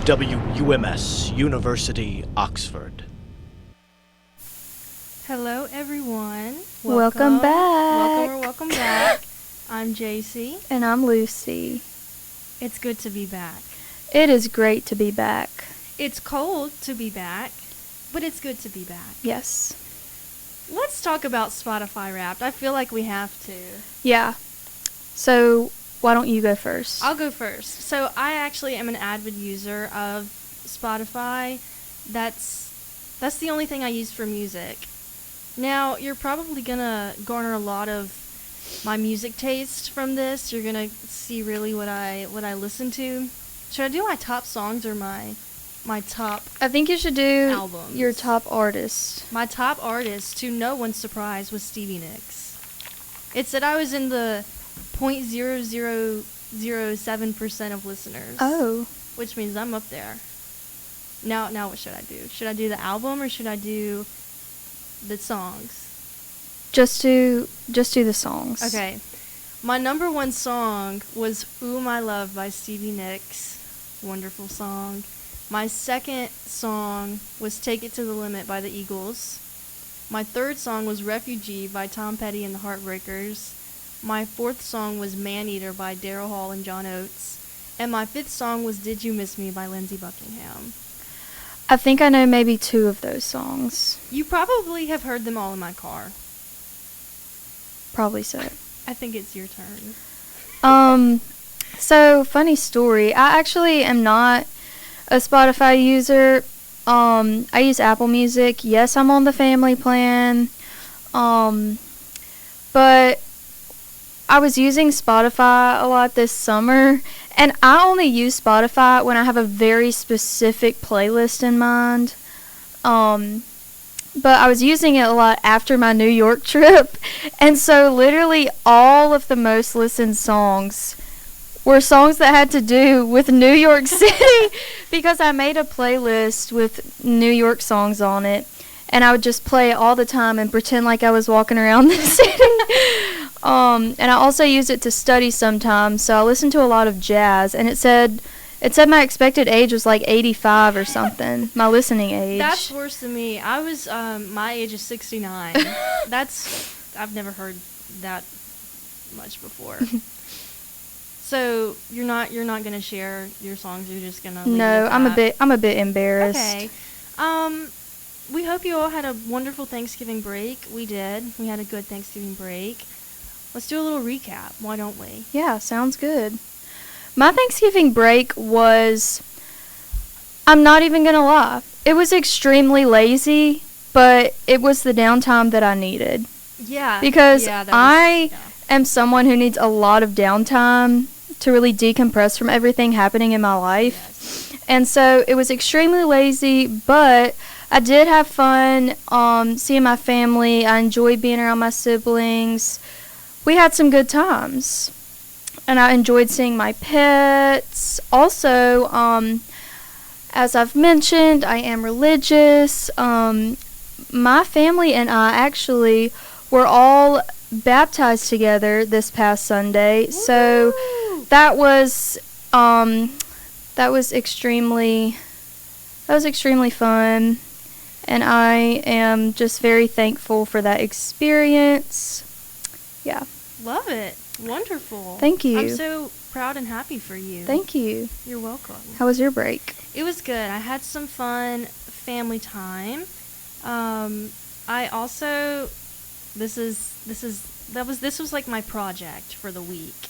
WUMS, University, Oxford. Hello, everyone. Welcome back. Welcome back. I'm Jacey. And I'm Lucy. It's good to be back. It is great to be back. It's cold to be back, but it's good to be back. Yes. Let's talk about Spotify Wrapped. I feel like we have to. Yeah. So, why don't you go first? I'll go first. So, I actually am an avid user of Spotify. That's the only thing I use for music. Now, you're probably going to garner a lot of my music taste from this. You're going to see really what I listen to. Should I do my top songs or my top I think you should do albums? Your top artist. My top artist, to no one's surprise, was Stevie Nicks. It said I was in the 0.0007% of listeners. Oh. Which means I'm up there. Now what should I do? Should I do the album or should I do the songs? Just do the songs. Okay. My number one song was Ooh My Love by Stevie Nicks. Wonderful song. My second song was Take It to the Limit by the Eagles. My third song was Refugee by Tom Petty and the Heartbreakers. My fourth song was Maneater by Daryl Hall and John Oates. And my fifth song was Did You Miss Me by Lindsey Buckingham. I think I know maybe 2 of those songs. You probably have heard them all in my car. Probably so. I think it's your turn. So, funny story. I actually am not a Spotify user. I use Apple Music. Yes, I'm on the family plan. But I was using Spotify a lot this summer, and I only use Spotify when I have a very specific playlist in mind. But I was using it a lot after my New York trip, and so literally all of the most listened songs were songs that had to do with New York City because I made a playlist with New York songs on it, and I would just play it all the time and pretend like I was walking around the city. And I also use it to study sometimes, so I listen to a lot of jazz, and it said my expected age was like 85 or something, my listening age. That's worse than me. I was, my age is 69. I've never heard that much before. So you're not gonna share your songs. You're just gonna leave it at that? I'm a bit embarrassed. Okay. We hope you all had a wonderful Thanksgiving break. We did. We had a good Thanksgiving break. Let's do a little recap. Why don't we? Yeah, sounds good. My Thanksgiving break was, I'm not even gonna lie, it was extremely lazy, but it was the downtime that I needed. Yeah. Because I am someone who needs a lot of downtime to really decompress from everything happening in my life. Yes. And so it was extremely lazy, but I did have fun seeing my family. I enjoyed being around my siblings. We had some good times. And I enjoyed seeing my pets. Also, as I've mentioned, I am religious. My family and I actually were all baptized together this past Sunday. Woo! So that was extremely fun, and I am just very thankful for that experience. Yeah. Love it. Wonderful. Thank you. I'm so proud and happy for you. Thank you. You're welcome. How was your break? It was good. I had some fun family time. I also this was like my project for the week.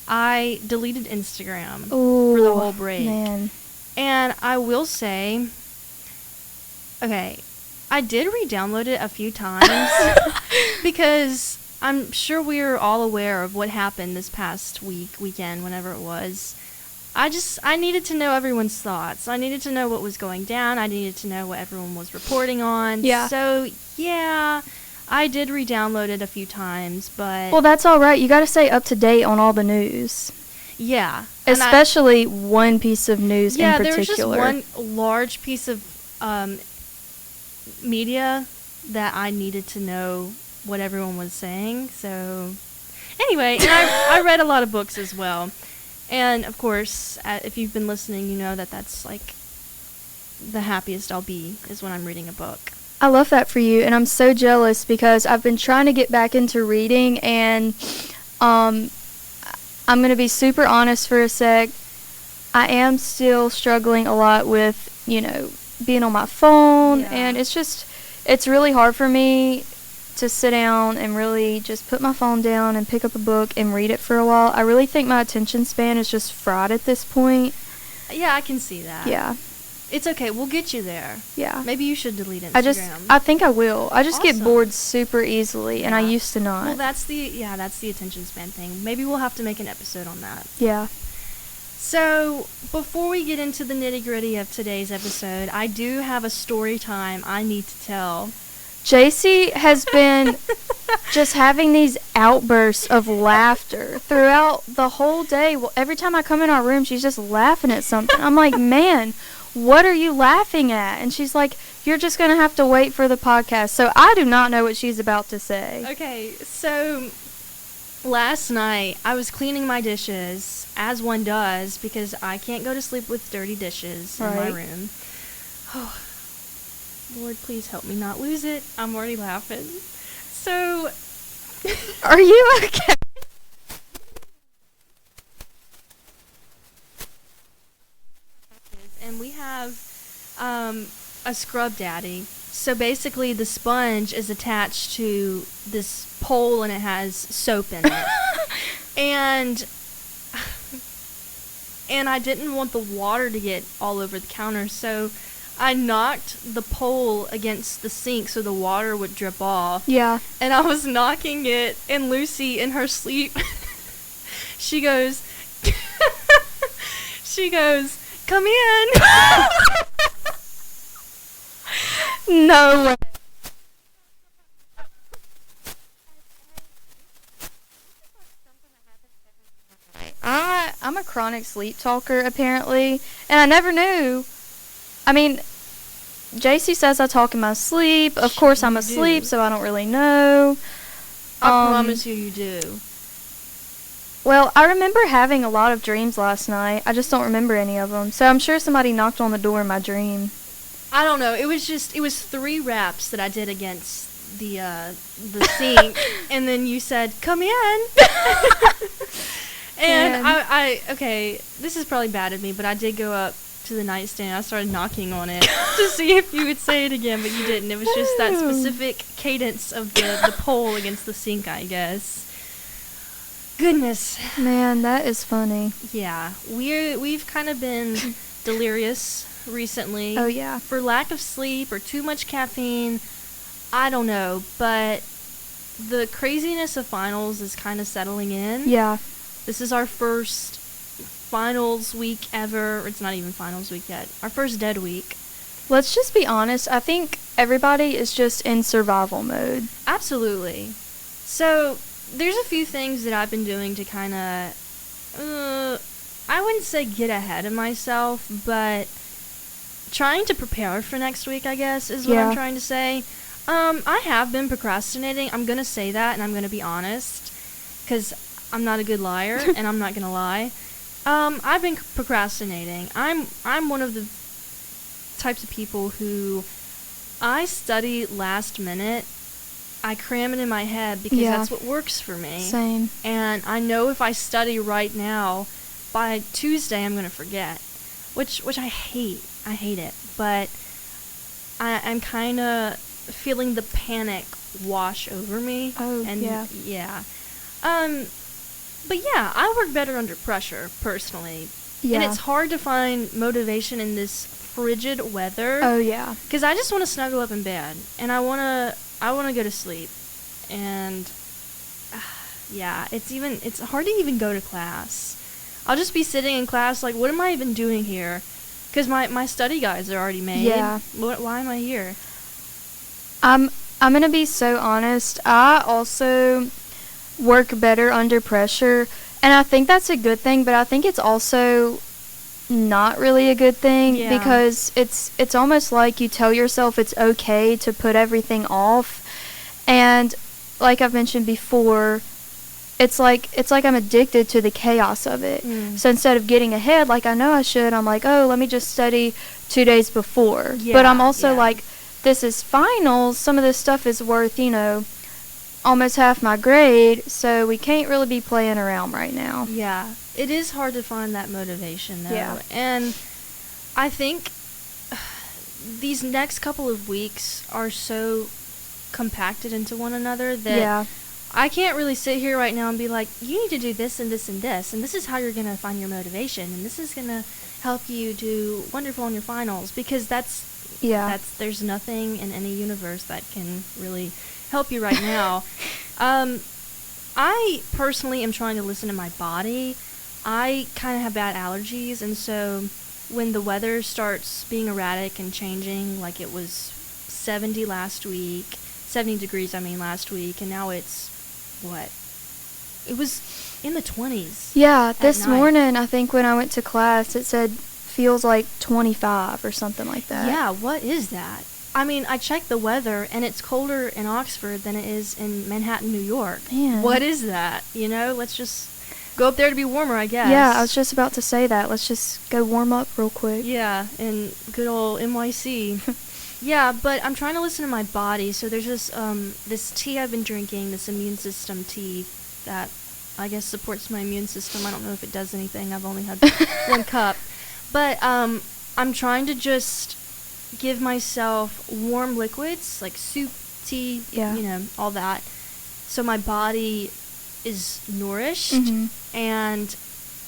I deleted Instagram for the whole break. Man. And I will say, okay, I did re-download it a few times because I'm sure we're all aware of what happened this past weekend, whenever it was. I needed to know everyone's thoughts. I needed to know what was going down. I needed to know what everyone was reporting on. Yeah. So, yeah, I did re-download it a few times, but... Well, that's all right. You got to stay up to date on all the news. Yeah. Especially one piece of news in particular. Yeah, there was just one large piece of media that I needed to know what everyone was saying. So, anyway, and I read a lot of books as well. And of course, if you've been listening, you know that that's like the happiest I'll be is when I'm reading a book. I love that for you, and I'm so jealous because I've been trying to get back into reading, and I'm going to be super honest for a sec. I am still struggling a lot with, being on my phone, and it's really hard for me to sit down and really just put my phone down and pick up a book and read it for a while. I really think my attention span is just fried at this point. Yeah, I can see that. Yeah. It's okay. We'll get you there. Yeah. Maybe you should delete Instagram. I think I will. I just get Awesome. bored super easily, and I used to not. Well, that's the attention span thing. Maybe we'll have to make an episode on that. Yeah. So, before we get into the nitty-gritty of today's episode, I do have a story time I need to tell. Jacey has been just having these outbursts of laughter throughout the whole day. Well, every time I come in our room, she's just laughing at something. I'm like, man, what are you laughing at? And she's like, you're just going to have to wait for the podcast. So I do not know what she's about to say. Okay, so last night I was cleaning my dishes, as one does, because I can't go to sleep with dirty dishes in my room. Oh, Lord, please help me not lose it. I'm already laughing. So, are you okay? And we have a scrub daddy. So basically the sponge is attached to this pole and it has soap in it. and I didn't want the water to get all over the counter, so I knocked the pole against the sink so the water would drip off. Yeah. And I was knocking it, and Lucy, in her sleep, she goes, come in. No way. I'm a chronic sleep talker, apparently, and I never knew. I mean, Jacey says I talk in my sleep. Of course, I'm asleep, so I don't really know. I promise you do. Well, I remember having a lot of dreams last night. I just don't remember any of them. So I'm sure somebody knocked on the door in my dream. I don't know. It was 3 raps that I did against the sink, and then you said, "Come in." And okay, this is probably bad of me, but I did go up to the nightstand. I started knocking on it to see if you would say it again, but you didn't. It was just that specific cadence of the pole against the sink, I guess. Goodness. Man, that is funny. Yeah, we've kind of been delirious recently. Oh, yeah. For lack of sleep or too much caffeine, I don't know, but the craziness of finals is kind of settling in. Yeah. This is our first finals week ever. It's not even finals week yet. Our first dead week. Let's just be honest. I think everybody is just in survival mode. Absolutely. So, there's a few things that I've been doing to kind of, I wouldn't say get ahead of myself, but trying to prepare for next week, I guess, is what I'm trying to say. I have been procrastinating. I'm going to say that, and I'm going to be honest, because I'm not a good liar, and I'm not going to lie. I've been procrastinating. I'm one of the types of people who I study last minute. I cram it in my head because that's what works for me. Same. And I know if I study right now, by Tuesday I'm going to forget, which I hate. I hate it. But I'm kind of feeling the panic wash over me. Oh, and yeah. But yeah, I work better under pressure, personally. Yeah. And it's hard to find motivation in this frigid weather. Oh, yeah. Because I just want to snuggle up in bed, and I want to go to sleep. And yeah, it's hard to even go to class. I'll just be sitting in class like, what am I even doing here? Because my study guides are already made. Yeah. Why am I here? I'm going to be so honest. I also work better under pressure, and I think that's a good thing, but I think it's also not really a good thing because it's almost like you tell yourself it's okay to put everything off. And like I've mentioned before, it's like I'm addicted to the chaos of it. So instead of getting ahead like I know I should, I'm like, oh, let me just study 2 days before. But I'm also like, this is finals. Some of this stuff is worth, almost half my grade, so we can't really be playing around right now. Yeah, it is hard to find that motivation, though. Yeah. And I think these next couple of weeks are so compacted into one another that I can't really sit here right now and be like, you need to do this and this and this, and this is how you're going to find your motivation, and this is going to help you do wonderful in your finals, because there's nothing in any universe that can really help you right now. I personally am trying to listen to my body. I kind of have bad allergies, and so when the weather starts being erratic and changing, like it was 70 degrees last week, and now it's, it was in the 20s. Yeah, this morning, I think when I went to class, it said feels like 25 or something like that. Yeah, what is that? I mean, I checked the weather, and it's colder in Oxford than it is in Manhattan, New York. Man. What is that? Let's just go up there to be warmer, I guess. Yeah, I was just about to say that. Let's just go warm up real quick. Yeah, in good old NYC. Yeah, but I'm trying to listen to my body. So there's this tea I've been drinking, this immune system tea that I guess supports my immune system. I don't know if it does anything. I've only had 1 cup. But I'm trying to just give myself warm liquids like soup, tea, all that, so my body is nourished. And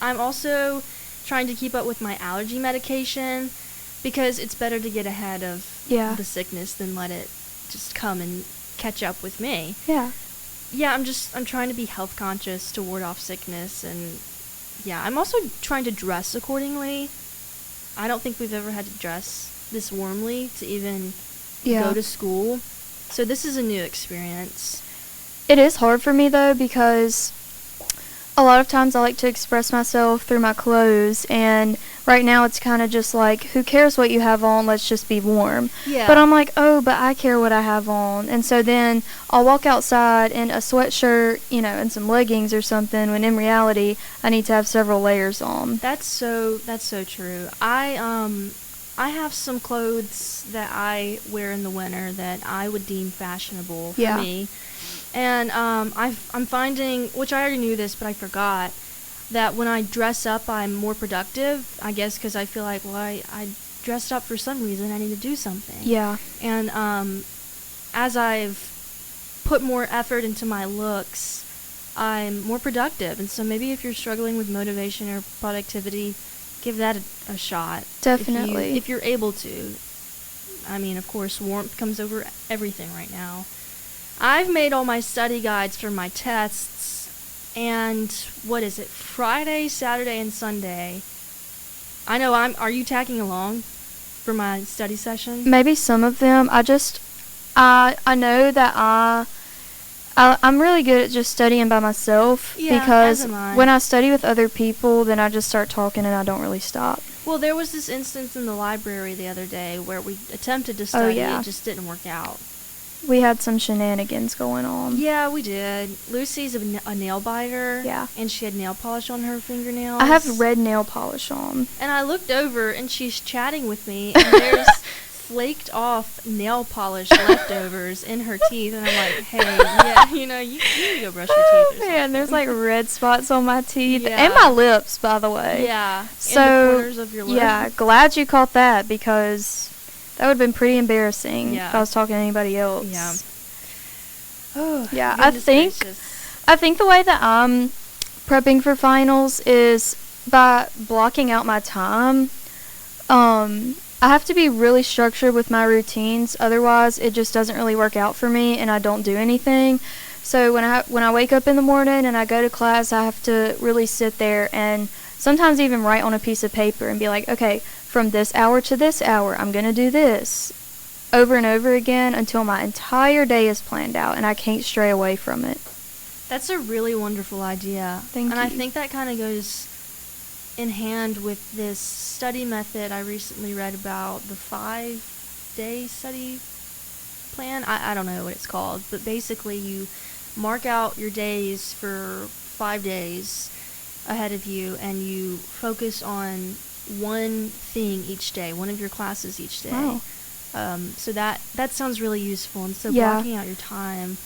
I'm also trying to keep up with my allergy medication, because it's better to get ahead of the sickness than let it just come and catch up with me. I'm trying to be health conscious to ward off sickness, and I'm also trying to dress accordingly. I don't think we've ever had to dress this warmly to even go to school. So this is a new experience. It is hard for me, though, because a lot of times I like to express myself through my clothes, and right now it's kind of just like, who cares what you have on, let's just be warm. But I'm like, oh, but I care what I have on. And so then I'll walk outside in a sweatshirt, and some leggings or something, when in reality I need to have several layers on. That's so true. I have some clothes that I wear in the winter that I would deem fashionable for me. And I'm finding, which I already knew this, but I forgot, that when I dress up, I'm more productive, I guess, because I feel like, I dressed up for some reason, I need to do something. And as I've put more effort into my looks, I'm more productive. And so maybe if you're struggling with motivation or productivity, give that a shot. Definitely. If you're able to. I mean, of course, warmth comes over everything right now. I've made all my study guides for my tests, and Friday, Saturday, and Sunday. I know are you tagging along for my study session? Maybe some of them. I know that I'm really good at just studying by myself, because when I study with other people, then I just start talking and I don't really stop. Well, there was this instance in the library the other day where we attempted to study, it just didn't work out. We had some shenanigans going on. Yeah, we did. Lucy's a nail biter. Yeah. And she had nail polish on her fingernails. I have red nail polish on. And I looked over, and she's chatting with me, and there's flaked off nail polish leftovers in her teeth. And I'm like, hey, you need to go brush your teeth or something. Man, there's like red spots on my teeth. And my lips, by the way. Yeah. So, in the corners of your lips. Yeah, glad you caught that, because that would have been pretty embarrassing if I was talking to anybody else. Yeah. Oh, yeah, I think the way that I'm prepping for finals is by blocking out my time. I have to be really structured with my routines, otherwise it just doesn't really work out for me and I don't do anything. So when I wake up in the morning and I go to class, I have to really sit there and sometimes even write on a piece of paper and be like, okay, from this hour to this hour, I'm going to do this over and over again until my entire day is planned out and I can't stray away from it. That's a really wonderful idea. Thank you. And I think that kind of goes in hand with this study method I recently read about, the 5-day study plan. I don't know what it's called, but basically you mark out your days for 5 days ahead of you, and you focus on one thing each day, one of your classes each day. Wow. So that sounds really useful. And so Yeah. blocking out your time,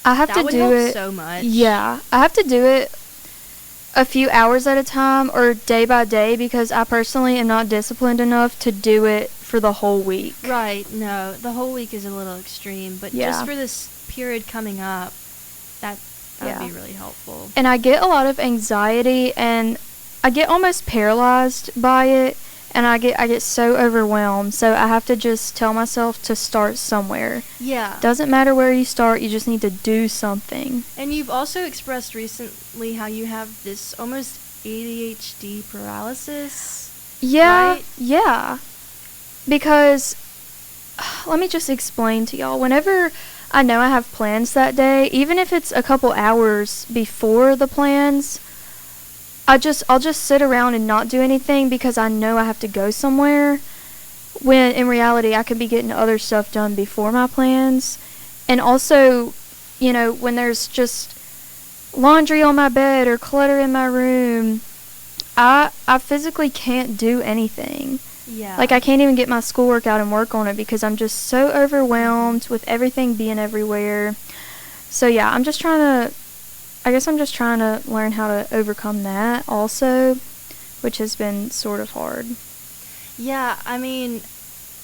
I have that to would do help it. so much. Yeah, I have to do it a few hours at a time or day by day because I personally am not disciplined enough to do it for the whole week. Right. No, the whole week is a little extreme, but Yeah. just for this period coming up, that would Yeah. be really helpful. And I get a lot of anxiety and I get almost paralyzed by it, and I get so overwhelmed. So I have to just tell myself to start somewhere. Yeah. Doesn't matter where you start, you just need to do something. And you've also expressed recently how you have this almost ADHD paralysis. Yeah, Right? yeah. Because let me just explain to y'all. Whenever I know I have plans that day, even if it's a couple hours before the plans, I'll just sit around and not do anything because I know I have to go somewhere. When in reality, I could be getting other stuff done before my plans. And also, when there's just laundry on my bed or clutter in my room, I physically can't do anything. Yeah. Like, I can't even get my schoolwork out and work on it because I'm just so overwhelmed with everything being everywhere. So, yeah, I'm just trying to learn how to overcome that also, which has been sort of hard. Yeah, I mean,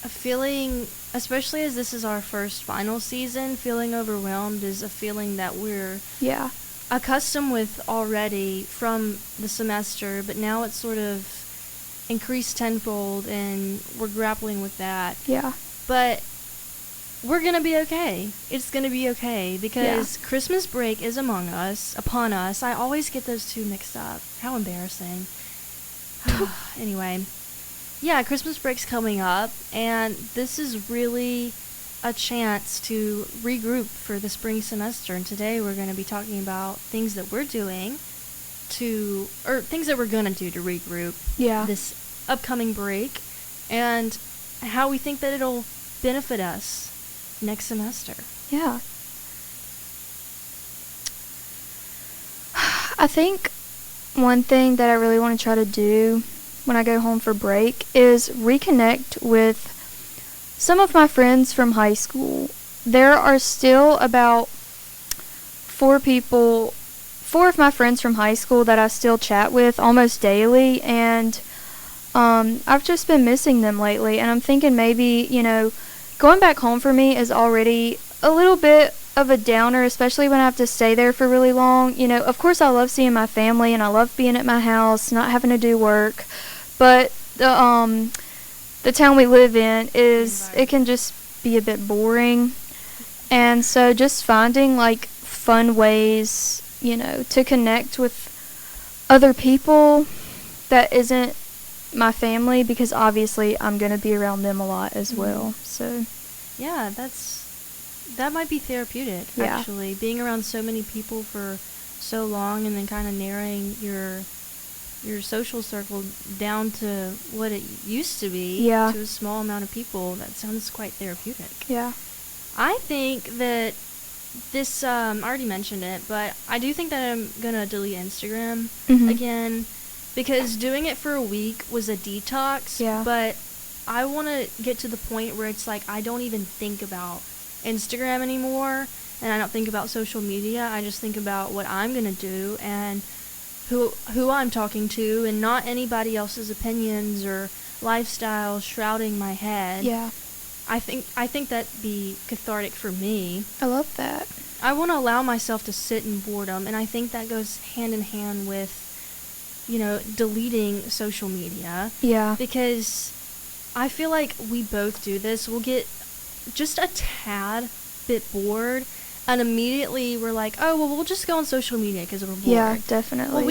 a feeling, especially as this is our first final season, feeling overwhelmed is a feeling that we're Yeah. accustomed with already from the semester, but now it's sort of increased tenfold, and we're grappling with that. Yeah. But we're gonna be okay. It's gonna be okay because Christmas break is upon us. I always get those two mixed up. How embarrassing. Anyway, yeah, Christmas break's coming up, and this is really a chance to regroup for the spring semester. And today we're going to be talking about things that we're doing things that we're going to do to regroup Yeah. this upcoming break, and how we think that it'll benefit us next semester. Yeah. I think one thing that I really want to try to do when I go home for break is reconnect with some of my friends from high school. There are still about four of my friends from high school that I still chat with almost daily, and I've just been missing them lately, and I'm thinking maybe, going back home for me is already a little bit of a downer, especially when I have to stay there for really long. Of course I love seeing my family and I love being at my house, not having to do work, but the town we live in it can just be a bit boring. And so just finding like fun ways, to connect with other people that isn't my family, because obviously I'm going to be around them a lot as well. So yeah, that might be therapeutic, Yeah. actually, being around so many people for so long and then kind of narrowing your social circle down to what it used to be, Yeah. to a small amount of people. That sounds quite therapeutic. yeah. I think that this, I already mentioned it, but I do think that I'm going to delete Instagram Mhm. again, because doing it for a week was a detox, Yeah. but I want to get to the point where it's like I don't even think about Instagram anymore, and I don't think about social media. I just think about what I'm going to do and who I'm talking to, and not anybody else's opinions or lifestyle shrouding my head. Yeah. I think that'd be cathartic for me. I love that. I want to allow myself to sit in boredom, and I think that goes hand in hand with, deleting social media, Yeah. because I feel like we both do this. We'll get just a tad bit bored, and immediately we're like, oh, well, we'll just go on social media because we're bored. Yeah, definitely. Well,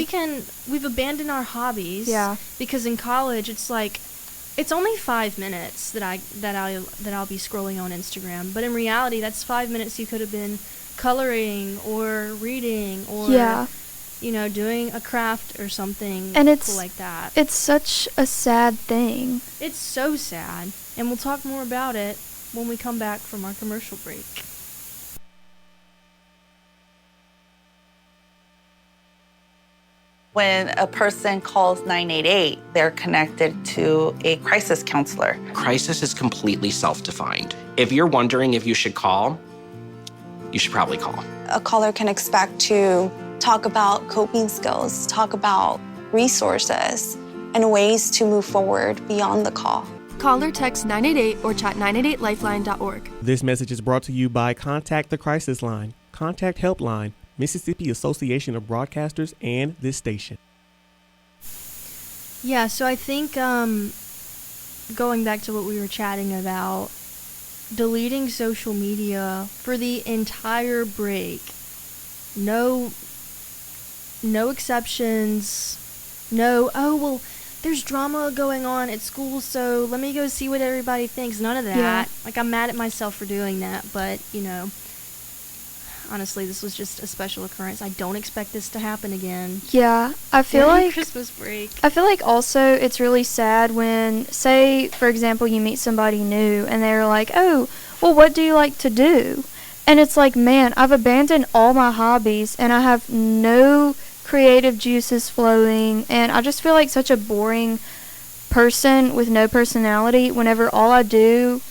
we've abandoned our hobbies. Yeah. Because in college, it's like, it's only 5 minutes that I'll be scrolling on Instagram, but in reality, that's 5 minutes you could have been coloring or reading or Yeah. doing a craft or something And cool like that. It's such a sad thing. It's so sad, and we'll talk more about it when we come back from our commercial break. When a person calls 988, they're connected to a crisis counselor. Crisis is completely self-defined. If you're wondering if you should call, you should probably call. A caller can expect to talk about coping skills, talk about resources, and ways to move forward beyond the call. Call or text 988 or chat 988lifeline.org. This message is brought to you by Contact the Crisis Line, Contact Helpline, Mississippi Association of Broadcasters, and this station. Yeah, so I think going back to what we were chatting about, deleting social media for the entire break. No exceptions. No, oh, well, there's drama going on at school, so let me go see what everybody thinks. None of that. Yeah. Like, I'm mad at myself for doing that, but, honestly, this was just a special occurrence. I don't expect this to happen again. Yeah, I feel Merry like Christmas break. I feel like also it's really sad when, say, for example, you meet somebody new and they're like, oh, well, what do you like to do? And it's like, man, I've abandoned all my hobbies and I have no creative juices flowing, and I just feel like such a boring person with no personality whenever all I do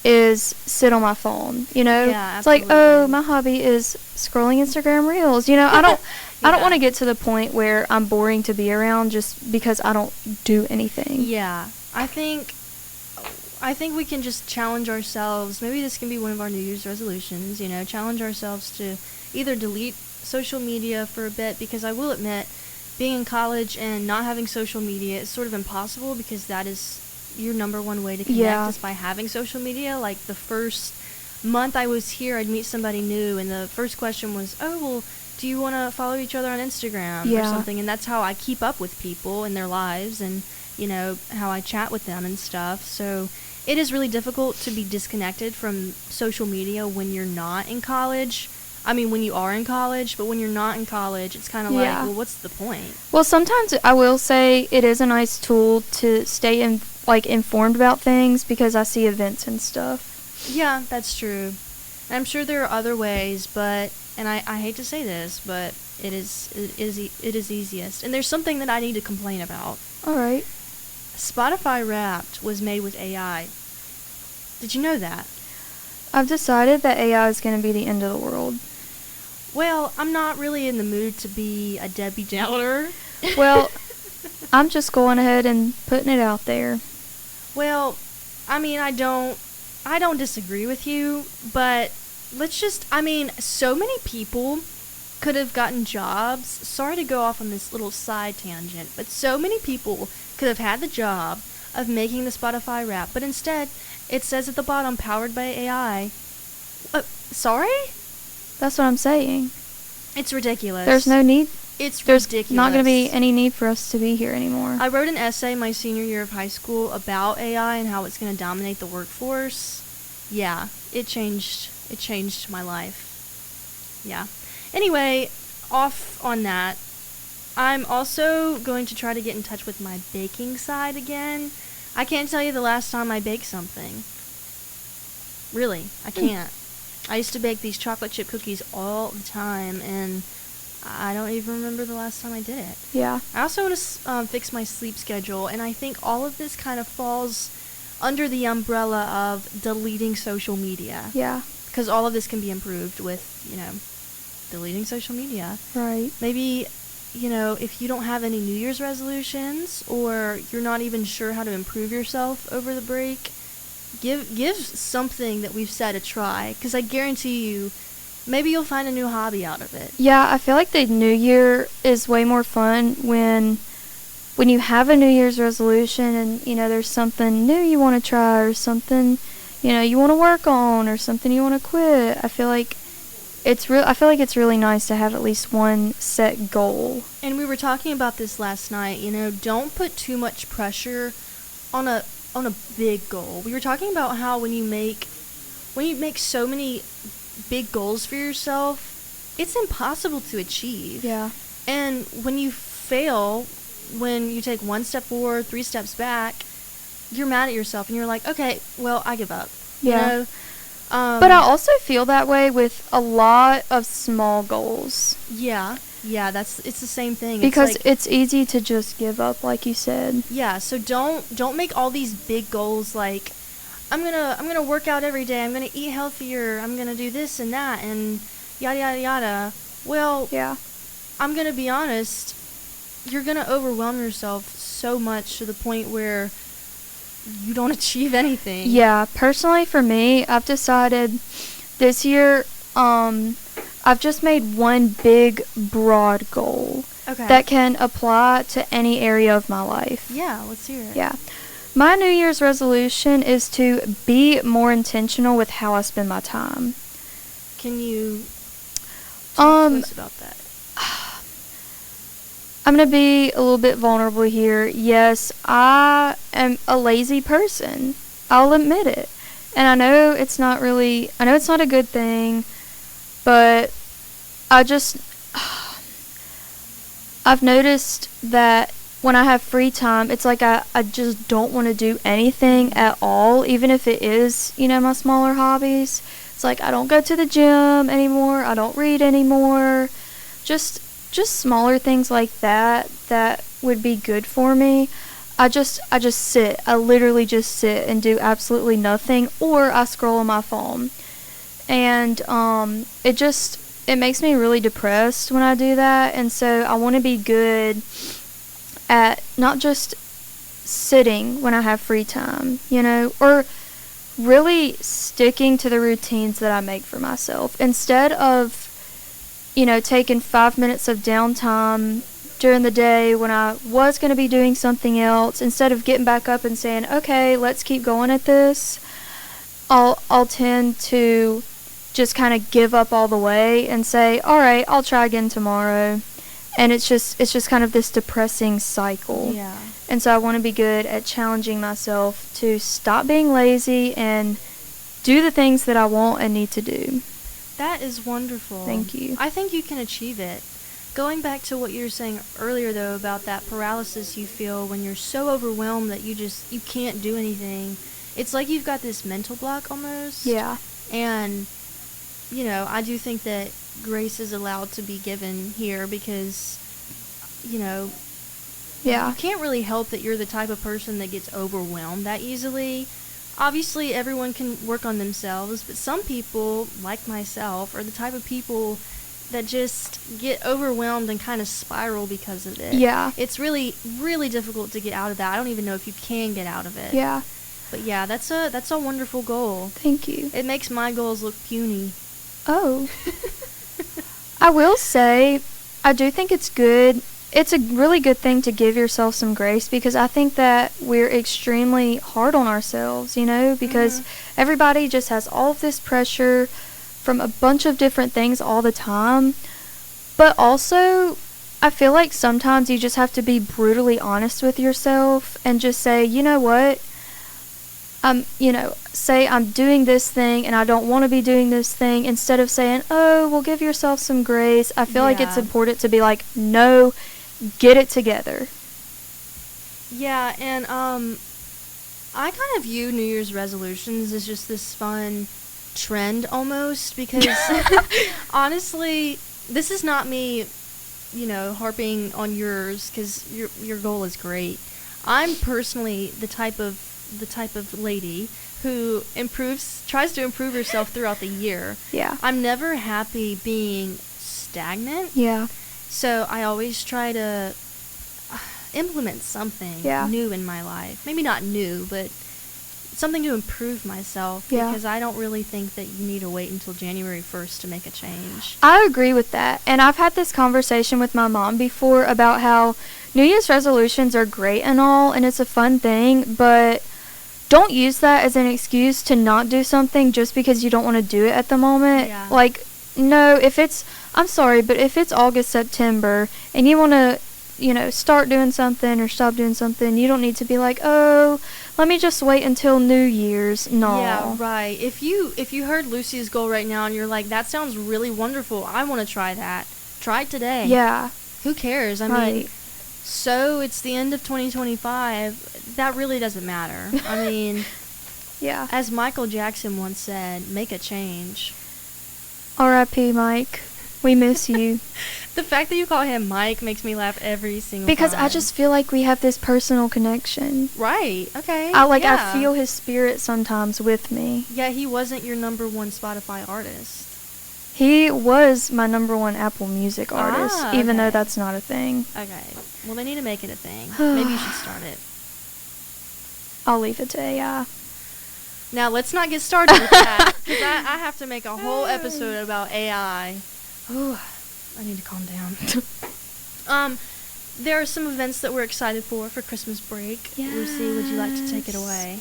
is sit on my phone, Yeah, it's like, absolutely. oh, my hobby is scrolling Instagram reels, I don't Yeah. want to get to the point where I'm boring to be around just because I don't do anything. Yeah, I think we can just challenge ourselves. Maybe this can be one of our New Year's resolutions, challenge ourselves to either delete social media for a bit, because I will admit, being in college and not having social media is sort of impossible, because that is your number one way to connect Yeah. is by having social media. Like, the first month I was here, I'd meet somebody new, and the first question was, oh, well, do you want to follow each other on Instagram or Yeah. something? And that's how I keep up with people and their lives, and how I chat with them and stuff. So it is really difficult to be disconnected from social media when you're not in college. I mean, when you are in college, but when you're not in college, it's kind of Yeah. like, well, what's the point? Well, sometimes I will say it is a nice tool to stay informed about things, because I see events and stuff. Yeah, that's true. And I'm sure there are other ways, but, and I hate to say this, but it is easiest. And there's something that I need to complain about. All right. Spotify Wrapped was made with AI. Did you know that? I've decided that AI is going to be the end of the world. Well, I'm not really in the mood to be a Debbie Downer. Well, I'm just going ahead and putting it out there. Well, I mean, I don't disagree with you, but so many people could have gotten jobs. Sorry to go off on this little side tangent, but so many people could have had the job of making the Spotify Wrap, but instead, it says at the bottom, powered by AI. Sorry? That's what I'm saying. It's ridiculous. There's no need. It's There's ridiculous. not going to be any need for us to be here anymore. I wrote an essay my senior year of high school about AI and how it's going to dominate the workforce. Yeah, it changed my life. Yeah. Anyway, off on that. I'm also going to try to get in touch with my baking side again. I can't tell you the last time I baked something. Really, I can't. I used to bake these chocolate chip cookies all the time, and I don't even remember the last time I did it. Yeah. I also want to fix my sleep schedule, and I think all of this kind of falls under the umbrella of deleting social media. Yeah. Because all of this can be improved with, deleting social media. Right. Maybe, if you don't have any New Year's resolutions, or you're not even sure how to improve yourself over the break, give something that we've said a try, because I guarantee you, maybe you'll find a new hobby out of it. Yeah, I feel like the New Year is way more fun when you have a New Year's resolution and, there's something new you want to try, or something, you want to work on, or something you want to quit. I feel like it's really nice to have at least one set goal. And we were talking about this last night, don't put too much pressure on a big goal. We were talking about how when you make so many big goals for yourself, it's impossible to achieve. Yeah. And when you fail, when you take one step forward, 3 steps back, you're mad at yourself and you're like, okay, well, I give up. Yeah. But I also feel that way with a lot of small goals. Yeah. Yeah, it's the same thing. Because it's, it's easy to just give up, like you said. yeah, so don't make all these big goals like I'm gonna work out every day, I'm gonna eat healthier, I'm gonna do this and that and yada yada yada. Well, Yeah. I'm gonna be honest, you're gonna overwhelm yourself so much to the point where you don't achieve anything. Yeah, personally for me, I've decided this year, I've just made one big, broad goal Okay. that can apply to any area of my life. Yeah, let's hear it. Yeah. My New Year's resolution is to be more intentional with how I spend my time. Can you talk to us about that? I'm going to be a little bit vulnerable here. Yes, I am a lazy person. I'll admit it. And I know it's not a good thing, but I've noticed that when I have free time, it's like I just don't want to do anything at all, even if it is, my smaller hobbies. It's like I don't go to the gym anymore. I don't read anymore. Just smaller things like that would be good for me. I just sit. I literally just sit and do absolutely nothing, or I scroll on my phone. And it makes me really depressed when I do that. And so I want to be good at not just sitting when I have free time, or really sticking to the routines that I make for myself. Instead of taking 5 minutes of downtime during the day when I was going to be doing something else, instead of getting back up and saying, okay, let's keep going at this, I'll tend to just kind of give up all the way and say, all right, I'll try again tomorrow. And it's just kind of this depressing cycle. Yeah. And so I want to be good at challenging myself to stop being lazy and do the things that I want and need to do. That is wonderful. Thank you. I think you can achieve it. Going back to what you were saying earlier, though, about that paralysis you feel when you're so overwhelmed that you can't do anything. It's like you've got this mental block almost. Yeah. And, I do think that grace is allowed to be given here because, Yeah. you can't really help that you're the type of person that gets overwhelmed that easily. Obviously, everyone can work on themselves, but some people, like myself, are the type of people that just get overwhelmed and kind of spiral because of it. Yeah. It's really, really difficult to get out of that. I don't even know if you can get out of it. Yeah. But yeah, that's a wonderful goal. Thank you. It makes my goals look puny. Oh. I will say, I do think it's good. It's a really good thing to give yourself some grace, because I think that we're extremely hard on ourselves, because everybody just has all of this pressure from a bunch of different things all the time. But also, I feel like sometimes you just have to be brutally honest with yourself and just say, you know what? Say I'm doing this thing and I don't want to be doing this thing, instead of saying, oh, well, give yourself some grace. I feel like it's important to be like, no, get it together. Yeah, and I kind of view New Year's resolutions as just this fun trend almost, because honestly, this is not me, harping on yours, because your goal is great. I'm personally the type of lady who tries to improve herself throughout the year. Yeah. I'm never happy being stagnant. Yeah. So I always try to implement something new in my life. Maybe not new, but something to improve myself. Yeah. Because I don't really think that you need to wait until January 1st to make a change. I agree with that. And I've had this conversation with my mom before about how New Year's resolutions are great and all, and it's a fun thing, but don't use that as an excuse to not do something just because you don't want to do it at the moment. Yeah. Like, no, I'm sorry, but if it's August, September, and you want to, start doing something or stop doing something, you don't need to be like, oh, let me just wait until New Year's. No. Yeah, right. If you heard Lucy's goal right now and you're like, that sounds really wonderful, I want to try that. Try it today. Yeah. Who cares? I mean, so it's the end of 2025. That really doesn't matter. I mean, yeah. As Michael Jackson once said, make a change. R.I.P. Mike. We miss you. The fact that you call him Mike makes me laugh every single Because time. I just feel like we have this personal connection. Right, okay. I yeah. feel his spirit sometimes with me. Yeah, he wasn't your number one Spotify artist. He was my number one Apple Music artist, even though okay. that's not a thing. Okay. Well, they need to make it a thing. Maybe you should start it. I'll leave it to AI. Now, let's not get started with that, because I have to make a whole episode about AI. Ooh, I need to calm down. There are some events that we're excited for Christmas break. Yes. Lucy, would you like to take it away?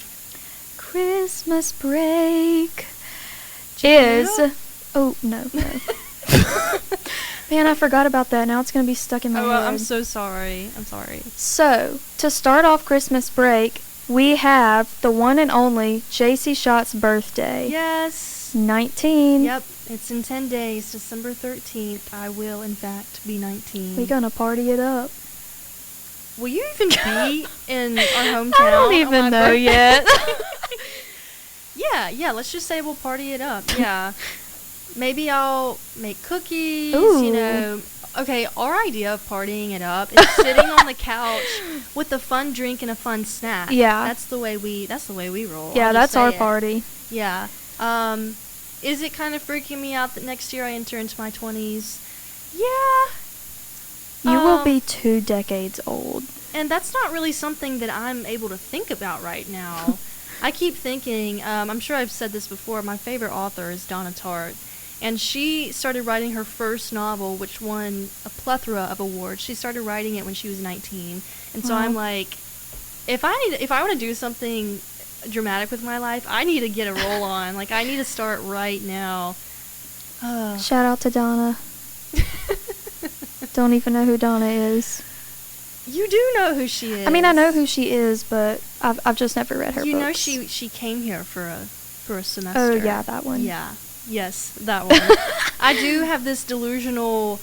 Christmas break Chicken is... noodle? Oh, no. Man, I forgot about that. Now it's going to be stuck in my Oh, head. I'm so sorry. I'm sorry. So, to start off Christmas break, we have the one and only Jacey Shott's birthday. Yes. 19. Yep. It's in 10 days, December 13th. I will, in fact, be 19. We gonna party it up. Will you even be in our hometown? I don't on even my know birthday? yet. Yeah, let's just say we'll party it up. Yeah. Maybe I'll make cookies, Ooh. Okay, our idea of partying it up is sitting on the couch with a fun drink and a fun snack. Yeah. That's the way we roll. Yeah, I'll just that's our say it. party. Yeah. Is it kind of freaking me out that next year I enter into my 20s? Yeah. You will be 2 decades old. And that's not really something that I'm able to think about right now. I keep thinking, I'm sure I've said this before, my favorite author is Donna Tartt. And she started writing her first novel, which won a plethora of awards. She started writing it when she was 19. And so Wow. I'm like, if I want to do something dramatic with my life, I need to get a roll on. Like, I need to start right now. Shout out to Donna. Don't even know who Donna is. You do know who she is. I mean, I know who she is, but I've just never read her You know books. she came here for a semester. Oh, yeah, that one. Yeah. Yes, that one. I do have this delusional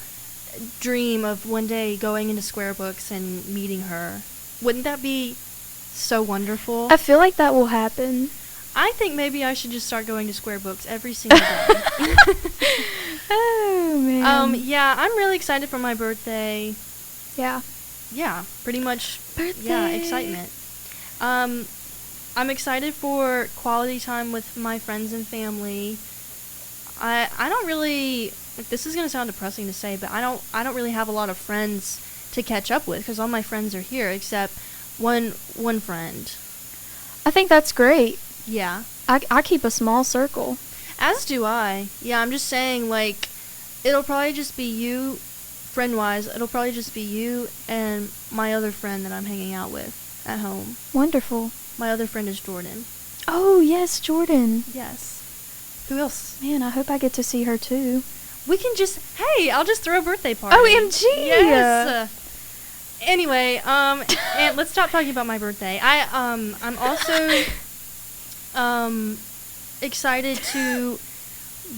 dream of one day going into Square Books and meeting her. Wouldn't that be so wonderful? I feel like that will happen. I think maybe I should just start going to Square Books every single day. Oh, man. Yeah, I'm really excited for my birthday. Yeah. Yeah, pretty much. Birthday. Yeah, excitement. I'm excited for quality time with my friends and family. I don't really, like, this is gonna sound depressing to say, but I don't really have a lot of friends to catch up with because all my friends are here except one friend. I think that's great. Yeah. I keep a small circle. As do I. Yeah, I'm just saying, like, it'll probably just be you, friend-wise, it'll probably just be you and my other friend that I'm hanging out with at home. Wonderful. My other friend is Jordan. Oh, yes, Jordan. Yes. Who else? Man, I hope I get to see her too. We can just, hey, I'll just throw a birthday party. OMG! Yes. Anyway, and let's stop talking about my birthday. I'm also, excited to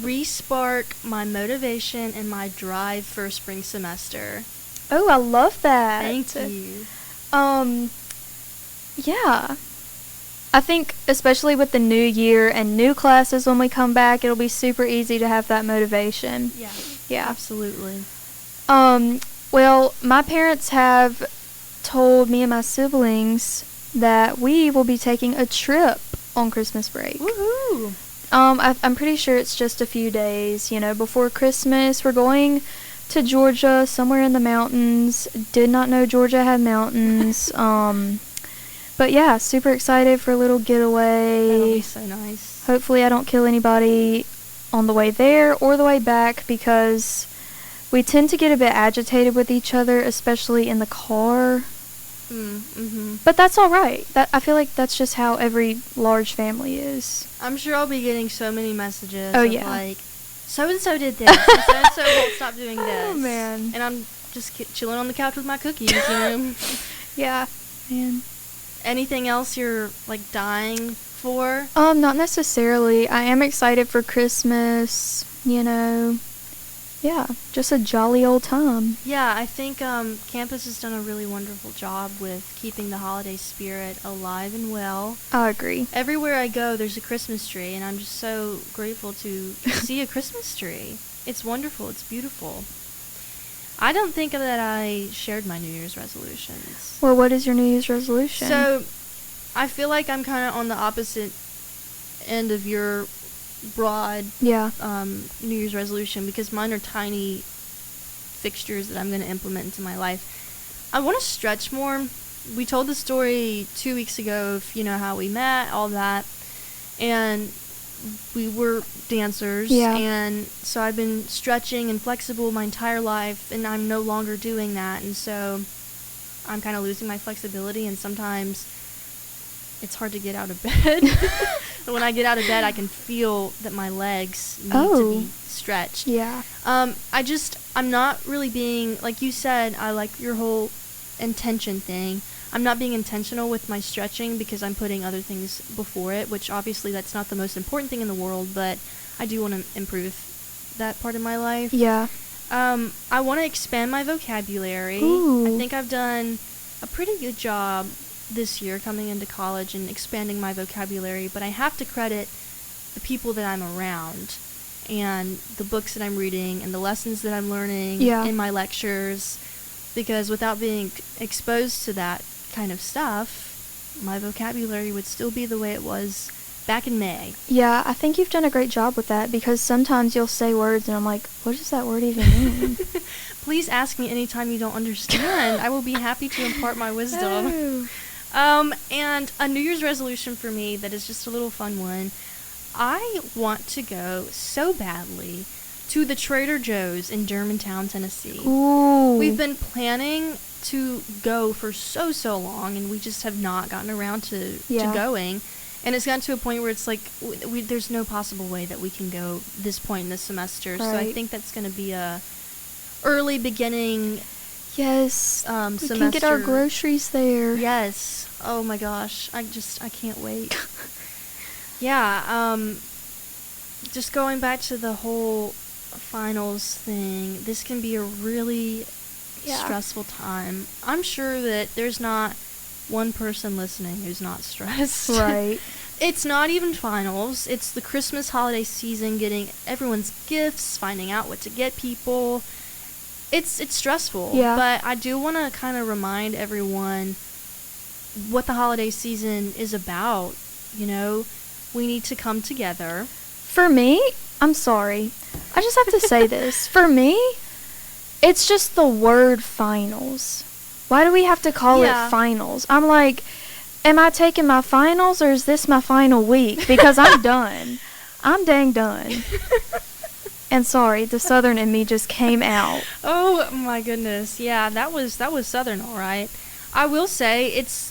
re-spark my motivation and my drive for spring semester. Oh, I love that. Thank you. Yeah. I think especially with the new year and new classes when we come back, it'll be super easy to have that motivation. Yeah. Yeah. Absolutely. Well, my parents have told me and my siblings that we will be taking a trip on Christmas break. Woohoo! I'm pretty sure it's just a few days, before Christmas. We're going to Georgia, somewhere in the mountains. Did not know Georgia had mountains. But yeah, super excited for a little getaway. That'll be so nice. Hopefully I don't kill anybody on the way there or the way back because we tend to get a bit agitated with each other, especially in the car. Mm-hmm. But that's all right. I feel like that's just how every large family is. I'm sure I'll be getting so many messages Oh, of yeah. like, so-and-so did this, and so-and-so won't stop doing this. Oh, man. And I'm just chilling on the couch with my cookies, Yeah, man. Anything else you're, like, dying for? Not necessarily. I am excited for Christmas, Yeah, just a jolly old time. Yeah, I think campus has done a really wonderful job with keeping the holiday spirit alive and well. I agree. Everywhere I go, there's a Christmas tree, and I'm just so grateful to see a Christmas tree. It's wonderful. It's beautiful. I don't think that I shared my New Year's resolutions. Well, what is your New Year's resolution? So, I feel like I'm kind of on the opposite end of your broad yeah. New Year's resolution, because mine are tiny fixtures that I'm going to implement into my life. I want to stretch more. We told the story 2 weeks ago of, how we met, all that. And we were dancers. Yeah. And so I've been stretching and flexible my entire life, and I'm no longer doing that. And so I'm kind of losing my flexibility, and sometimes it's hard to get out of bed. But when I get out of bed, I can feel that my legs need to be stretched. Yeah. I'm not really being, like you said, I like your whole intention thing. I'm not being intentional with my stretching because I'm putting other things before it, which obviously that's not the most important thing in the world, but I do want to improve that part of my life. Yeah. I want to expand my vocabulary. Ooh. I think I've done a pretty good job this year coming into college and expanding my vocabulary, but I have to credit the people that I'm around and the books that I'm reading and the lessons that I'm learning in my lectures, because without being exposed to that kind of stuff, my vocabulary would still be the way it was back in May. Yeah, I think you've done a great job with that, because sometimes you'll say words and I'm like, what does that word even mean? Please ask me anytime you don't understand. I will be happy to impart my wisdom. And a New Year's resolution for me that is just a little fun one. I want to go so badly to the Trader Joe's in Germantown, Tennessee. Ooh. We've been planning to go for so long, and we just have not gotten around to going. And it's gotten to a point where it's like there's no possible way that we can go this point in the semester. Right. So I think that's going to be a early beginning. Yes. Semester. We can get our groceries there. Yes. Oh my gosh. I can't wait. Yeah. Just going back to the whole finals thing, this can be a really stressful time. I'm sure that there's not one person listening who's not stressed. Right. It's not even finals. It's the Christmas holiday season, getting everyone's gifts, finding out what to get people. It's stressful. Yeah. But I do want to kind of remind everyone what the holiday season is about. We need to come together. For me, I'm sorry, I just have to say this. For me, it's just the word finals. Why do we have to call it finals? I'm like, am I taking my finals, or is this my final week? Because I'm done. I'm dang done. And sorry, the Southern in me just came out. Oh my goodness. Yeah, that was Southern, all right. I will say it's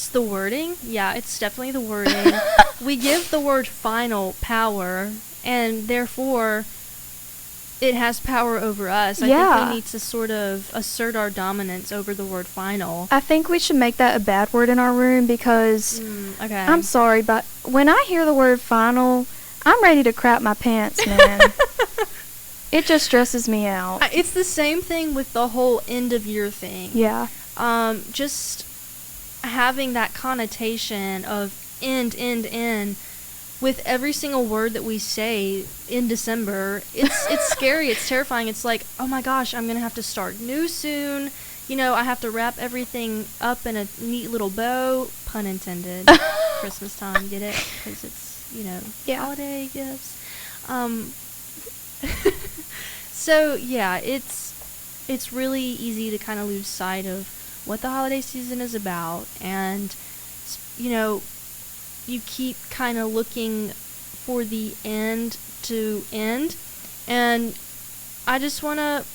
the wording. Yeah, it's definitely the wording. We give the word final power, and therefore it has power over us. I think we need to sort of assert our dominance over the word final. I think we should make that a bad word in our room, because okay. I'm sorry, but when I hear the word final, I'm ready to crap my pants, man. It just stresses me out. It's the same thing with the whole end of year thing. Yeah. Just having that connotation of end with every single word that we say in December. It's scary. It's terrifying. It's like, oh my gosh, I'm going to have to start new soon. I have to wrap everything up in a neat little bow. Pun intended. Christmas time, get it? Because it's, holiday gifts. So, yeah, it's really easy to kind of lose sight of what the holiday season is about. And, you keep kind of looking for the end to end. And I just want to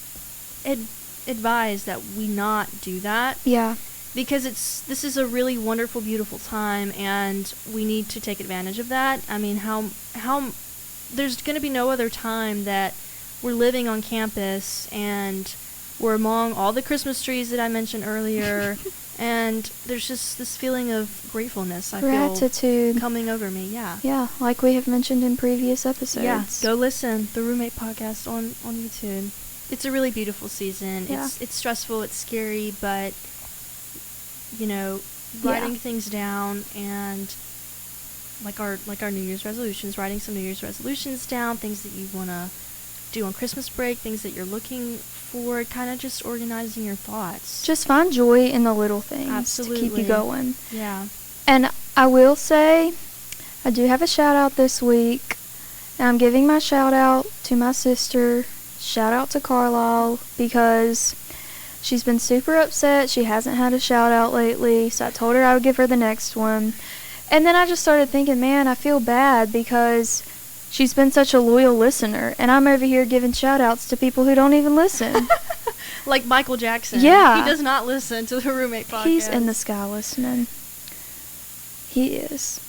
advise that we not do that. Yeah. Because this is a really wonderful, beautiful time, and we need to take advantage of that. I mean, how there's going to be no other time that we're living on campus and we're among all the Christmas trees that I mentioned earlier, and there's just this feeling of gratefulness, Gratitude. feel, coming over me, yeah. Yeah, like we have mentioned in previous episodes. Yeah, go listen, the Roommate Podcast on YouTube. It's a really beautiful season. Yeah. It's stressful, it's scary, but, writing things down, and like our New Year's resolutions, writing some New Year's resolutions down, things that you want to do on Christmas break, things that you're looking forward, kind of just organizing your thoughts. Just find joy in the little things Absolutely. to keep you going. Yeah. And I will say, I do have a shout out this week. And I'm giving my shout out to my sister. Shout out to Carlisle, because she's been super upset. She hasn't had a shout out lately, so I told her I would give her the next one. And then I just started thinking, man, I feel bad because she's been such a loyal listener, and I'm over here giving shout outs to people who don't even listen. Like Michael Jackson. Yeah. He does not listen to the Roommate podcast. He's in the sky listening. He is.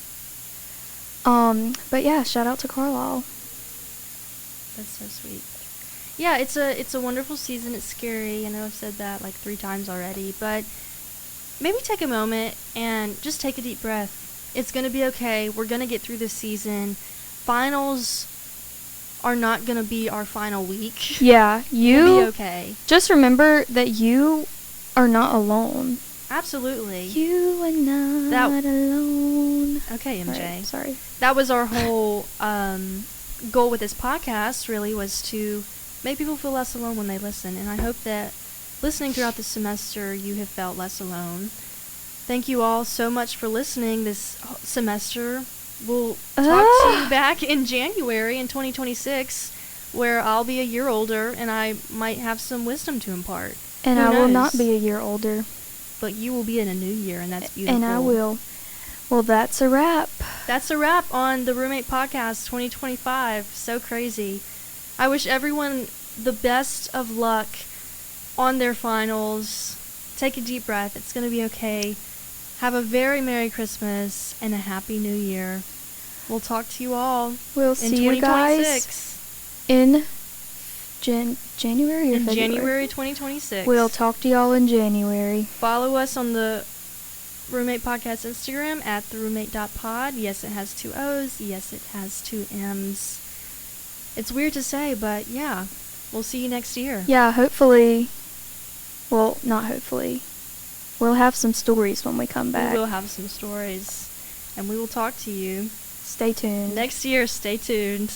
But yeah, shout out to Carlisle. That's so sweet. Yeah, it's a wonderful season. It's scary. I know I've said that like 3 times already, but maybe take a moment and just take a deep breath. It's going to be okay. We're going to get through this season. Finals are not going to be our final week. Yeah, We'll be okay. Just remember that you are not alone. Absolutely. You are not alone. Okay, MJ. Right, sorry. That was our whole goal with this podcast, really, was to make people feel less alone when they listen. And I hope that listening throughout the semester, you have felt less alone. Thank you all so much for listening this semester. We'll talk to you back in January in 2026, where I'll be a year older and I might have some wisdom to impart. And Who I will not knows? be a year older. But you will be in a new year, and that's beautiful. And I will. Well, that's a wrap. That's a wrap on the Roommate Podcast 2025. So crazy. I wish everyone the best of luck on their finals. Take a deep breath. It's going to be okay. Have a very Merry Christmas and a Happy New Year. We'll talk to you all We'll in see you guys 2026. in January or In February? January 2026. We'll talk to y'all in January. Follow us on the Roommate Podcast Instagram at theroommate.pod. Yes, it has 2 O's. Yes, it has 2 M's. It's weird to say, but yeah. We'll see you next year. Yeah, hopefully. Well, not hopefully. We'll have some stories when we come back. We will have some stories. And we will talk to you Stay tuned. next year. Stay tuned.